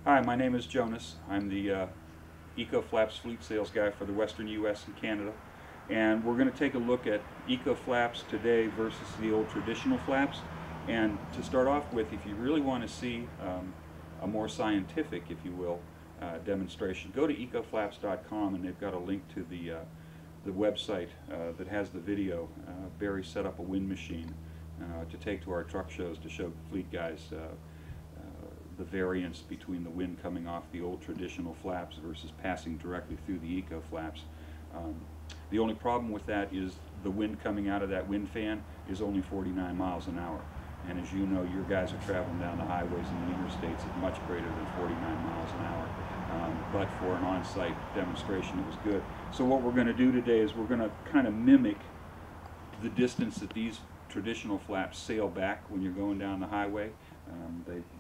Hi, my name is Jonas. I'm the EcoFlaps fleet sales guy for the Western US and Canada. And we're going to take a look at EcoFlaps today versus the old traditional flaps. And to start off with, if you really want to see a more scientific, if you will, demonstration, go to ecoflaps.com and they've got a link to the website that has the video. Barry set up a wind machine to take to our truck shows to show fleet guys the variance between the wind coming off the old traditional flaps versus passing directly through the Eco Flaps. The only problem with that is the wind coming out of that wind fan is only 49 miles an hour. And as you know, your guys are traveling down the highways and the interstates at much greater than 49 miles an hour. But for an on-site demonstration, it was good. So what we're going to do today is we're going to kind of mimic the distance that these traditional flaps sail back when you're going down the highway.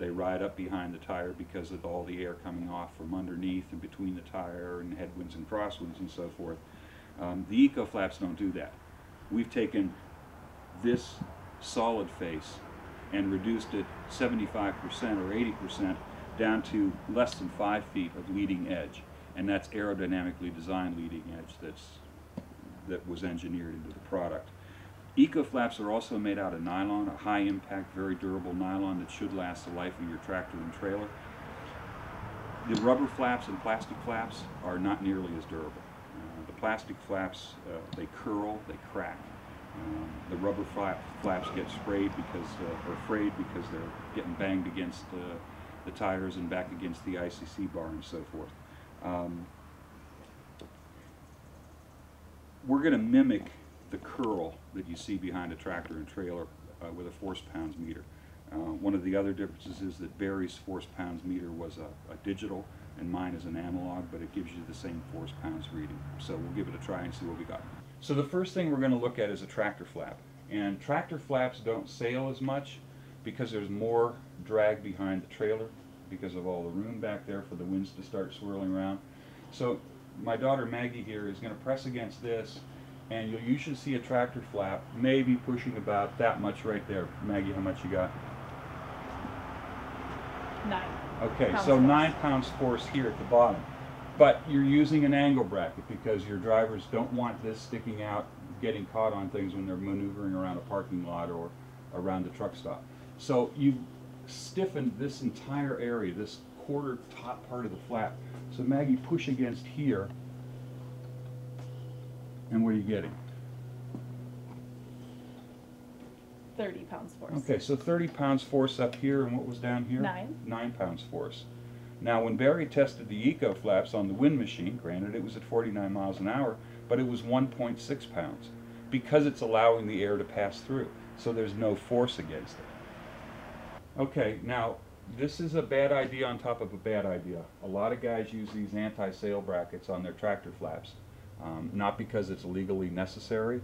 They ride up behind the tire because of all the air coming off from underneath and between the tire and headwinds and crosswinds and so forth. The Eco Flaps don't do that. We've taken this solid face and reduced it 75% or 80% down to less than 5 feet of leading edge, and that's aerodynamically designed leading edge that was engineered into the product. Eco Flaps are also made out of nylon, a high impact, very durable nylon that should last the life of your tractor and trailer. The rubber flaps and plastic flaps are not nearly as durable. The plastic flaps, they curl, they crack. The rubber flaps get sprayed because, or frayed because they're getting banged against the tires and back against the ICC bar and so forth. We're going to mimic the curl that you see behind a tractor and trailer with a force pounds meter. One of the other differences is that Barry's force pounds meter was a digital and mine is an analog, but it gives you the same force pounds reading. So we'll give it a try and see what we got. So the first thing we're going to look at is a tractor flap. And tractor flaps don't sail as much because there's more drag behind the trailer because of all the room back there for the winds to start swirling around. So my daughter Maggie here is going to press against this, and you'll usually see a tractor flap maybe pushing about that much right there. Maggie, how much you got? 9. Okay, pounds so force. 9 pounds force here at the bottom. But you're using an angle bracket because your drivers don't want this sticking out, getting caught on things when they're maneuvering around a parking lot or around a truck stop. So you've stiffened this entire area, this quarter top part of the flap. So Maggie, push against here. And what are you getting? 30 pounds force. Okay, so 30 pounds force up here, and what was down here? 9. 9 pounds force. Now, when Barry tested the Eco Flaps on the wind machine, granted it was at 49 miles an hour, but it was 1.6 pounds because it's allowing the air to pass through, so there's no force against it. Okay, now this is a bad idea on top of a bad idea. A lot of guys use these anti-sail brackets on their tractor flaps. Not because it's legally necessary,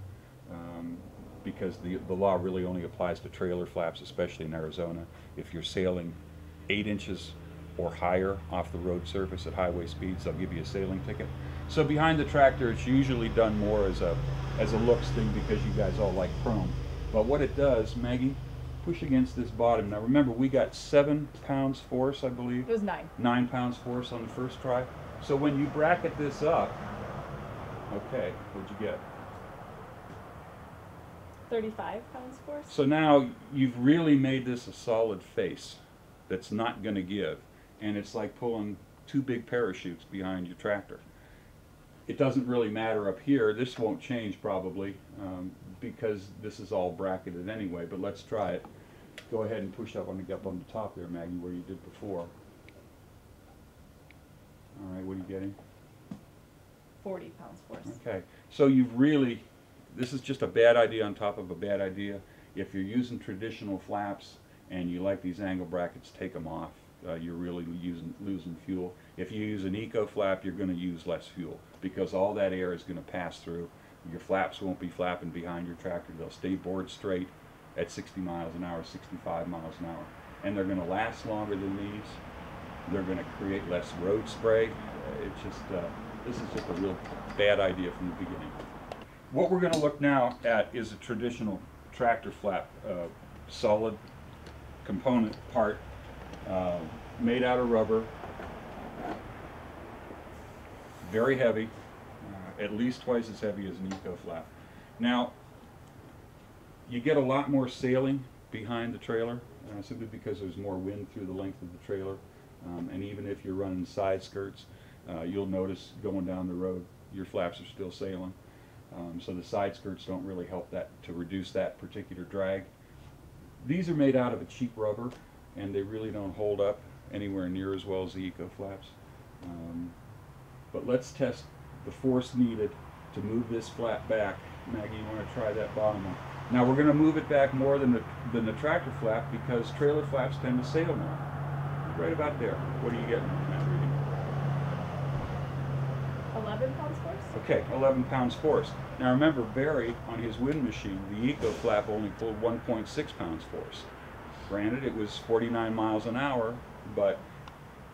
because the law really only applies to trailer flaps, especially in Arizona. If you're sailing 8 inches or higher off the road surface at highway speeds, they'll give you a sailing ticket. So behind the tractor, it's usually done more as a looks thing because you guys all like chrome. But what it does, Maggie, push against this bottom. Now remember, we got 7 pounds force, I believe. It was 9. 9 pounds force on the first try. So when you bracket this up, okay, what'd you get? 35 pounds force. So now you've really made this a solid face that's not going to give, and it's like pulling 2 big parachutes behind your tractor. It doesn't really matter up here. This won't change probably because this is all bracketed anyway, but let's try it. Go ahead and push up on the top there, Maggie, where you did before. All right, what are you getting? 40 pounds force. Okay, so you've really, this is just a bad idea on top of a bad idea. If you're using traditional flaps and you like these angle brackets, take them off. You're really losing fuel. If you use an Eco Flap, you're going to use less fuel because all that air is going to pass through. Your flaps won't be flapping behind your tractor. They'll stay bored straight at 60 miles an hour, 65 miles an hour. And they're going to last longer than these. They're going to create less road spray. It's just, this is just a real bad idea from the beginning. What we're going to look now at is a traditional tractor flap, solid component part made out of rubber, very heavy, at least twice as heavy as an Eco Flap. Now, you get a lot more sailing behind the trailer, simply because there's more wind through the length of the trailer. And even if you're running side skirts, you'll notice going down the road, your flaps are still sailing. So the side skirts don't really help that to reduce that particular drag. These are made out of a cheap rubber, and they really don't hold up anywhere near as well as the Eco Flaps. But let's test the force needed to move this flap back. Maggie, you want to try that bottom one? Now we're going to move it back more than the tractor flap, because trailer flaps tend to sail more. Right about there. What are you getting on that reading? 11 pounds force? Okay, 11 pounds force. Now remember, Barry, on his wind machine, the Eco Flap only pulled 1.6 pounds force. Granted, it was 49 miles an hour, but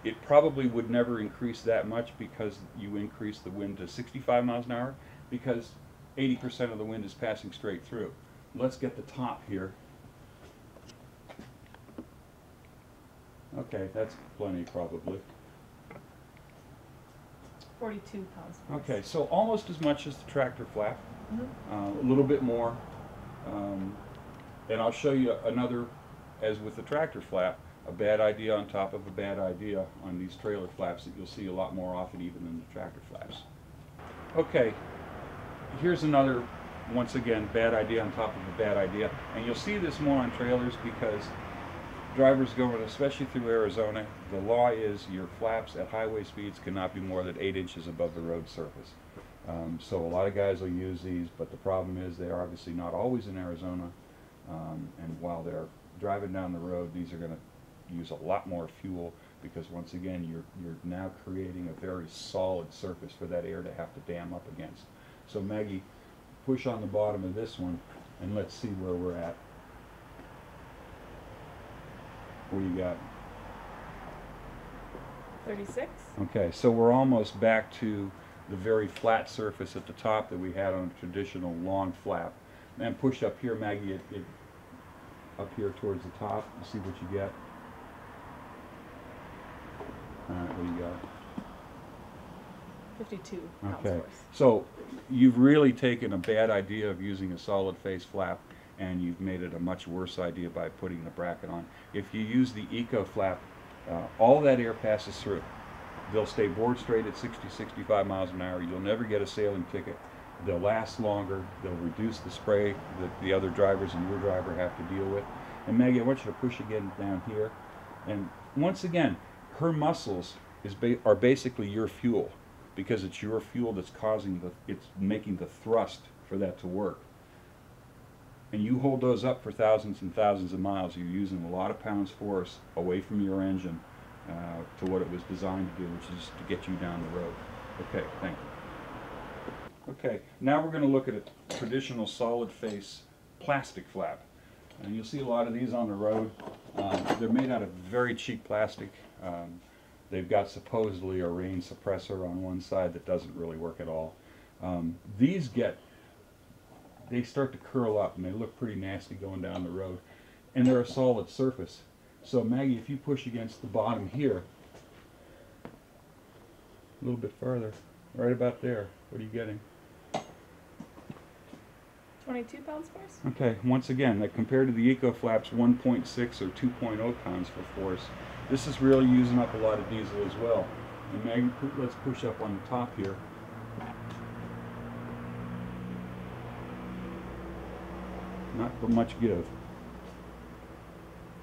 it probably would never increase that much, because you increase the wind to 65 miles an hour, because 80% of the wind is passing straight through. Let's get the top here. Okay, that's plenty probably. 42 pounds force. Okay, so almost as much as the tractor flap, Mm-hmm. a little bit more. And I'll show you another, as with the tractor flap, a bad idea on top of a bad idea on these trailer flaps that you'll see a lot more often even than the tractor flaps. Okay, here's another, once again, bad idea on top of a bad idea. And you'll see this more on trailers, because drivers going, especially through Arizona, the law is your flaps at highway speeds cannot be more than 8 inches above the road surface. So a lot of guys will use these, but the problem is they're obviously not always in Arizona. And while they're driving down the road, these are going to use a lot more fuel, because once again, you're now creating a very solid surface for that air to have to dam up against. So Maggie, push on the bottom of this one, and let's see where we're at. What do you got? 36? Okay, so we're almost back to the very flat surface at the top that we had on a traditional long flap. And push up here, Maggie, up here towards the top, and see what you get. Alright, what do you got? 52 pounds Okay, force. so you've really taken a bad idea of using a solid face flap, and you've made it a much worse idea by putting the bracket on. If you use the Eco Flap, all that air passes through. They'll stay board straight at 60, 65 miles an hour. You'll never get a sailing ticket. They'll last longer. They'll reduce the spray that the other drivers and your driver have to deal with. And Maggie, I want you to push again down here. And once again, her muscles are basically your fuel, because it's your fuel that's it's making the thrust for that to work. And you hold those up for thousands and thousands of miles, you're using a lot of pounds force away from your engine to what it was designed to do, which is to get you down the road. Okay, thank you. Okay, now we're going to look at a traditional solid face plastic flap. And you'll see a lot of these on the road. They're made out of very cheap plastic. They've got supposedly a rain suppressor on one side that doesn't really work at all. They start to curl up, and they look pretty nasty going down the road. And they're a solid surface. So Maggie, if you push against the bottom here, a little bit farther, right about there, what are you getting? 22 pounds force? Okay, once again, like compared to the Eco Flap's 1.6 or 2.0 pounds for force, this is really using up a lot of diesel as well. And Maggie, let's push up on the top here. Not much give.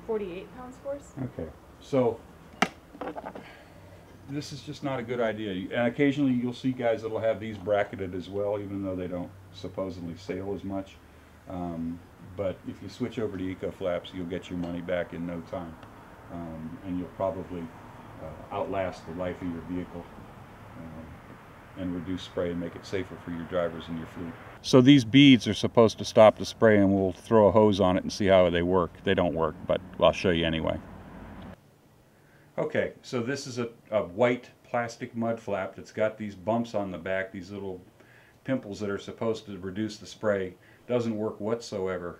48 pounds force? Okay, so this is just not a good idea. And occasionally you'll see guys that'll have these bracketed as well, even though they don't supposedly sail as much. But if you switch over to Eco Flaps, you'll get your money back in no time. And you'll probably outlast the life of your vehicle and reduce spray and make it safer for your drivers and your fleet. So these beads are supposed to stop the spray, and we'll throw a hose on it and see how they work. They don't work, but I'll show you anyway. Okay, so this is a white plastic mud flap that's got these bumps on the back, these little pimples that are supposed to reduce the spray. Doesn't work whatsoever.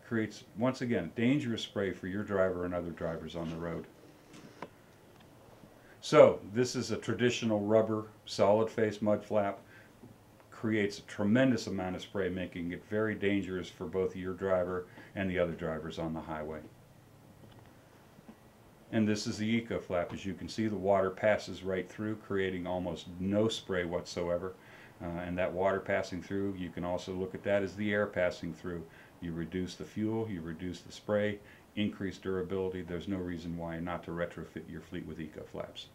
Creates, once again, dangerous spray for your driver and other drivers on the road. So this is a traditional rubber solid face mud flap. Creates a tremendous amount of spray, making it very dangerous for both your driver and the other drivers on the highway. And this is the Eco Flap. As you can see, the water passes right through, creating almost no spray whatsoever. And that water passing through, you can also look at that as the air passing through. You reduce the fuel, you reduce the spray, increase durability. There's no reason why not to retrofit your fleet with Eco Flaps.